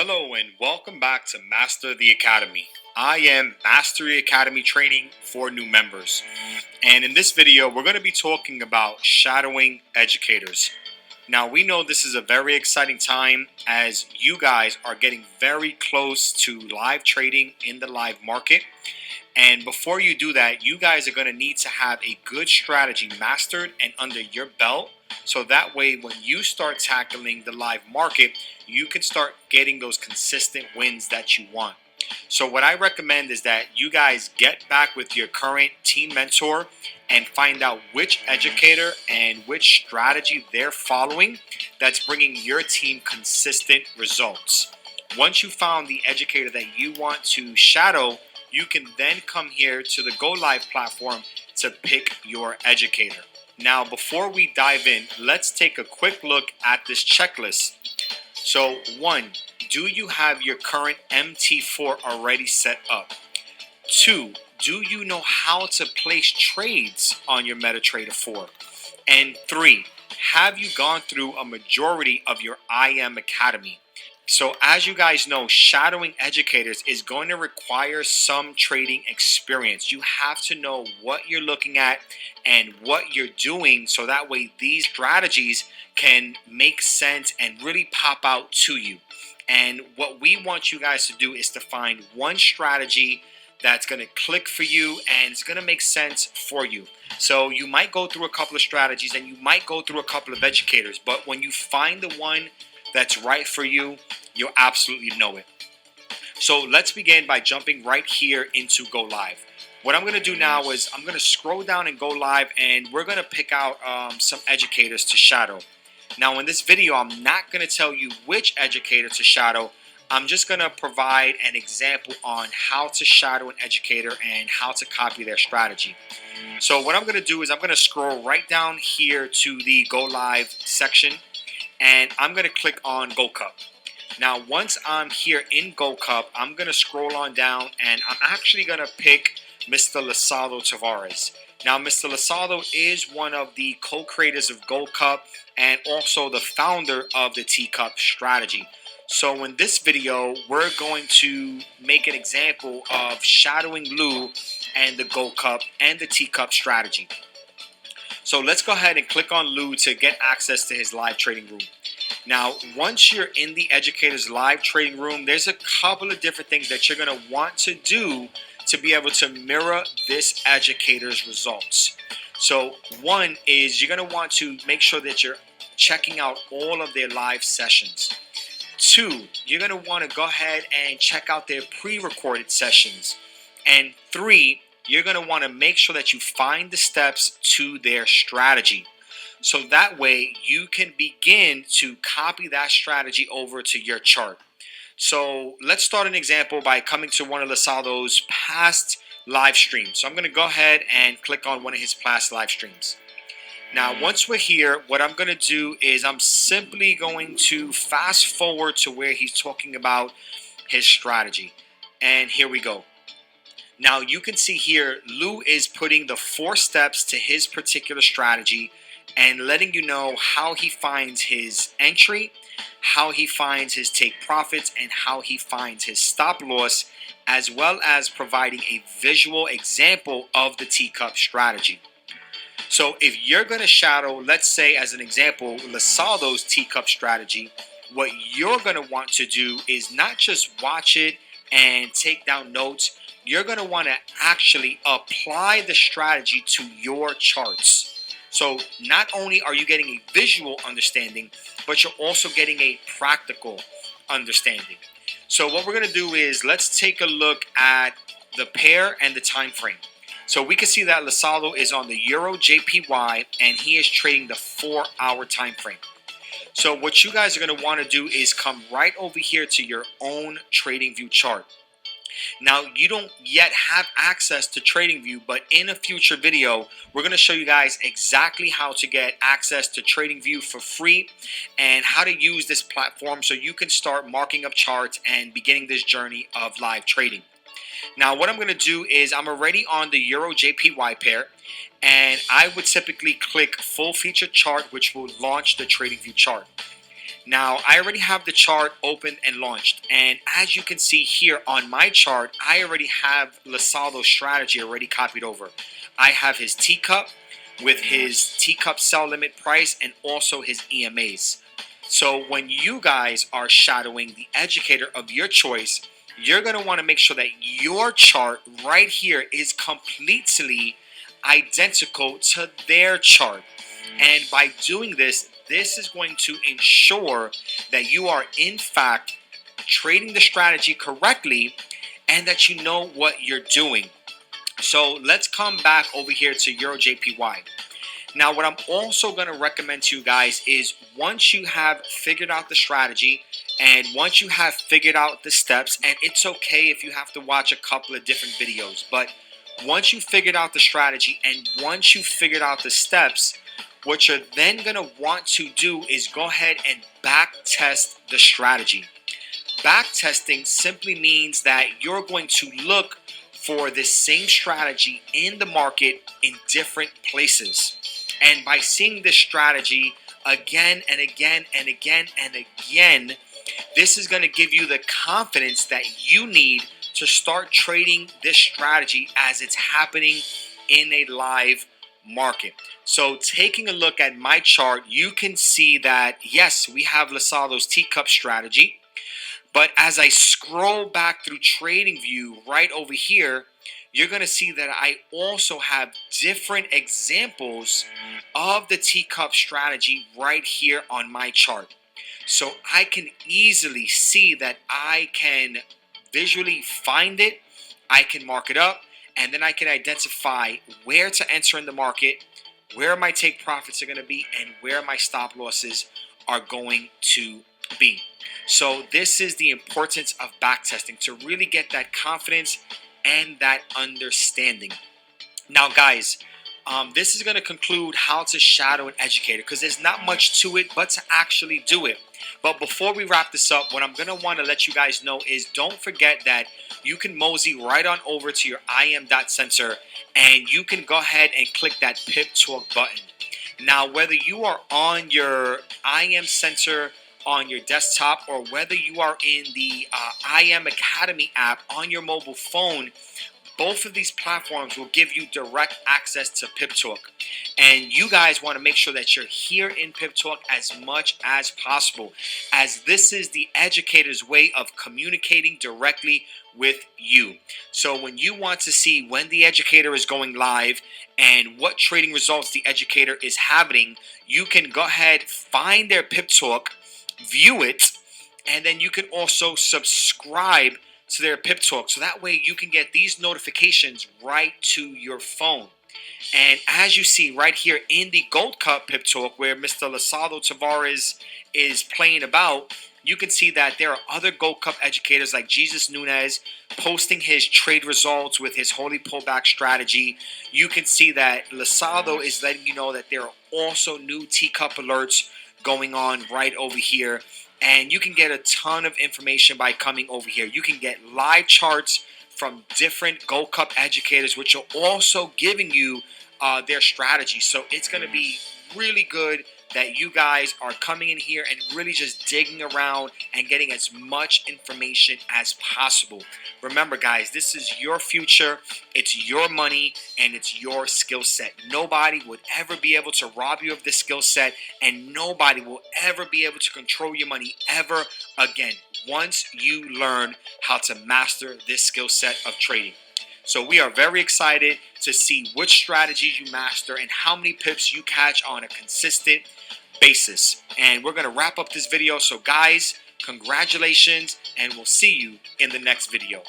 Hello and welcome back to Master the Academy. I am Mastery Academy training for new members. And in this video, we're going to be talking about shadowing educators. Now, we know this is a very exciting time as you guys are getting very close to live trading in the live market. And before you do that, you guys are going to need to have a good strategy mastered and under your belt. So that way, when you start tackling the live market, you can start getting those consistent wins that you want. So what I recommend is that you guys get back with your current team mentor and find out which educator and which strategy they're following that's bringing your team consistent results. Once you found the educator that you want to shadow, you can then come here to the Go Live platform to pick your educator. Now, before we dive in, let's take a quick look at this checklist. So, 1, do you have your current MT4 already set up? 2, do you know how to place trades on your MetaTrader 4? And 3, have you gone through a majority of your IM Academy? So as you guys know, shadowing educators is going to require some trading experience. You have to know what you're looking at and what you're doing so that way these strategies can make sense and really pop out to you. And what we want you guys to do is to find one strategy that's going to click for you and it's going to make sense for you. So you might go through a couple of strategies and you might go through a couple of educators, but when you find the one that's right for you, you'll absolutely know it. So let's begin by jumping right here into Go Live. What I'm going to do now is I'm going to scroll down and Go Live and we're going to pick out some educators to shadow. Now in this video, I'm not going to tell you which educator to shadow. I'm just going to provide an example on how to shadow an educator and how to copy their strategy. So what I'm going to do is I'm going to scroll right down here to the Go Live section and I'm going to click on Go Cup. Now, once I'm here in Go Cup, I'm going to scroll on down and I'm actually going to pick Mr. Losado Tavares. Now, Mr. Losado is one of the co-creators of Go Cup and also the founder of the T-Cup strategy. So in this video, we're going to make an example of shadowing Lou and the Go Cup and the T-Cup strategy. So let's go ahead and click on Lou to get access to his live trading room. Now, once you're in the educator's live trading room, there's a couple of different things that you're going to want to do to be able to mirror this educator's results. So one is you're going to want to make sure that you're checking out all of their live sessions. 2, you're going to want to go ahead and check out their pre-recorded sessions. And 3, you're going to want to make sure that you find the steps to their strategy. So that way you can begin to copy that strategy over to your chart. So let's start an example by coming to one of Losado's past live streams. So I'm going to go ahead and click on one of his past live streams. Now, once we're here, what I'm going to do is I'm simply going to fast forward to where he's talking about his strategy. And here we go. Now, you can see here, Lou is putting the 4 steps to his particular strategy and letting you know how he finds his entry, how he finds his take profits, and how he finds his stop loss, as well as providing a visual example of the T-Cup strategy. So if you're going to shadow, let's say as an example, Losado's T-Cup strategy, what you're going to want to do is not just watch it and take down notes. You're going to want to actually apply the strategy to your charts. So not only are you getting a visual understanding, but you're also getting a practical understanding. So what we're going to do is let's take a look at the pair and the time frame. So we can see that Losado is on the Euro JPY and he is trading the 4-hour time frame. So what you guys are going to want to do is come right over here to your own TradingView chart. Now, you don't yet have access to TradingView, but in a future video, we're going to show you guys exactly how to get access to TradingView for free and how to use this platform so you can start marking up charts and beginning this journey of live trading. Now, what I'm going to do is I'm already on the Euro JPY pair, and I would typically click Full Feature Chart, which will launch the TradingView chart. Now, I already have the chart open and launched, and as you can see here on my chart, I already have Lasaldo's strategy already copied over. I have his teacup with his teacup sell limit price and also his EMAs. So when you guys are shadowing the educator of your choice, you're going to want to make sure that your chart right here is completely identical to their chart. And by doing this, this is going to ensure that you are in fact trading the strategy correctly and that you know what you're doing. So let's come back over here to Euro JPY. Now, what I'm also going to recommend to you guys is once you have figured out the strategy and once you have figured out the steps, and it's okay if you have to watch a couple of different videos, but once you figured out the strategy and once you figured out the steps, what you're then going to want to do is go ahead and back test the strategy. Back testing simply means that you're going to look for the same strategy in the market in different places. And by seeing this strategy again and again and again and again, this is going to give you the confidence that you need to start trading this strategy as it's happening in a live market. So taking a look at my chart, you can see that yes, we have Lasaldo's teacup strategy. But as I scroll back through TradingView right over here, you're going to see that I also have different examples of the teacup strategy right here on my chart. So I can easily see that I can visually find it, I can mark it up, and then I can identify where to enter in the market, where my take profits are going to be, and where my stop losses are going to be. So this is the importance of backtesting to really get that confidence and that understanding. Now, guys, this is going to conclude how to shadow an educator because there's not much to it but to actually do it. But before we wrap this up, what I'm going to want to let you guys know is don't forget that you can mosey right on over to your IM.sensor and you can go ahead and click that pip talk button. Now, whether you are on your IM sensor on your desktop or whether you are in the IM Academy app on your mobile phone, both of these platforms will give you direct access to Pip Talk. And you guys want to make sure that you're here in Pip Talk as much as possible, as this is the educator's way of communicating directly with you. So when you want to see when the educator is going live and what trading results the educator is having, you can go ahead, find their Pip Talk, view it, and then you can also subscribe to their Pip Talk. So that way you can get these notifications right to your phone. And as you see right here in the Gold Cup Pip Talk where Mr. Lasaldo Tavares is playing about, you can see that there are other Gold Cup educators like Jesus Nunez posting his trade results with his holy pullback strategy. You can see that Lasaldo is letting you know that there are also new teacup alerts going on right over here. And you can get a ton of information by coming over here. You can get live charts from different Gold Cup educators, which are also giving you their strategy. So it's going to be really good that you guys are coming in here and really just digging around and getting as much information as possible. Remember, guys, this is your future, it's your money, and it's your skill set. Nobody would ever be able to rob you of this skill set, and nobody will ever be able to control your money ever again once you learn how to master this skill set of trading. So we are very excited to see which strategies you master and how many pips you catch on a consistent basis. And we're going to wrap up this video. So guys, congratulations, and we'll see you in the next video.